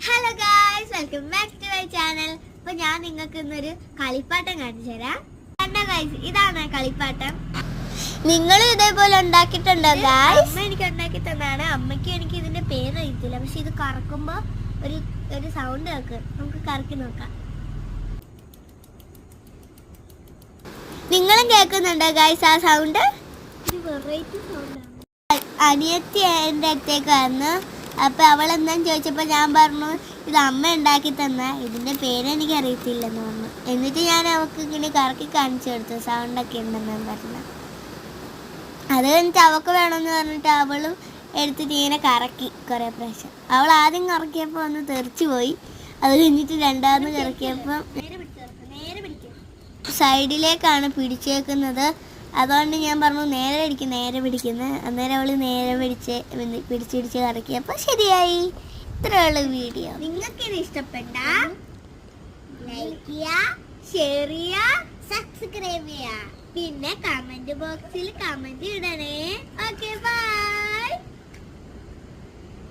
Hello guys, welcome back to my channel. അപ്പൊ ഞാൻ നിങ്ങൾക്ക് ഇന്നൊരു കളിപ്പാട്ടം കാണിച്ചു തരാം. കണ്ടോ ഗായ്സ്, ഇതാണ് കളിപ്പാട്ടം. നിങ്ങൾ ഇതേപോലെ ഉണ്ടാക്കിയിട്ടുണ്ടോ ഗായ്സ്? അമ്മ എനിക്ക് ഉണ്ടാക്കി തന്നാണ്. അമ്മയ്ക്ക് എനിക്ക് ഇതിന്റെ പേര് അറിയത്തില്ല, പക്ഷെ ഇത് കറക്കുമ്പോ ഒരു സൗണ്ട് കേൾക്കും. നമുക്ക് കറക്കി നോക്കാം. നിങ്ങളും കേൾക്കുന്നുണ്ടോ ഗായ്സ് ആ സൗണ്ട്? ഒരു വെറൈറ്റി സൗണ്ടാണ്. അനിയത്തി എൻ്റെ അടുത്തേക്ക് വന്നു. അപ്പോൾ അവൾ എന്താന്ന് ചോദിച്ചപ്പോൾ ഞാൻ പറഞ്ഞു ഇത് അമ്മ ഉണ്ടാക്കി തന്ന, ഇതിൻ്റെ പേര് എനിക്ക് അറിയത്തില്ലെന്ന് പറഞ്ഞു. എന്നിട്ട് ഞാൻ അവൾക്ക് ഇങ്ങനെ കറക്കി കാണിച്ചു കൊടുത്തു, സൗണ്ടൊക്കെ ഉണ്ടെന്ന് പറഞ്ഞു. അത് കഴിഞ്ഞിട്ട് അവൾക്ക് വേണമെന്ന് പറഞ്ഞിട്ട് അവളും എടുത്തിട്ട് ഇങ്ങനെ കറക്കി കുറേ പ്രാവശ്യം. അവൾ ആദ്യം കറക്കിയപ്പോൾ ഒന്ന് തെറിച്ചു പോയി. അത് കഴിഞ്ഞിട്ട് രണ്ടാമത് കറക്കിയപ്പോൾ സൈഡിലേക്കാണ് പിടിച്ചേക്കുന്നത്. അതുകൊണ്ട് ഞാൻ പറഞ്ഞു നേരെ പിടിക്കുന്നത്. അന്നേരം അവൾ നേരെ പിടിച്ച് കറക്കിയപ്പോൾ ശരിയായി. ഇത്രയുള്ള വീഡിയോ. നിങ്ങൾക്ക് ഇത് ഇഷ്ടപ്പെട്ട ലൈക്ക് ചെയ്യുക, ഷെയർ ചെയ്യുക, സബ്സ്ക്രൈബ് ചെയ്യുക. പിന്നെ കമന്റ് ബോക്സിൽ കമന്റ് ഇടണേ.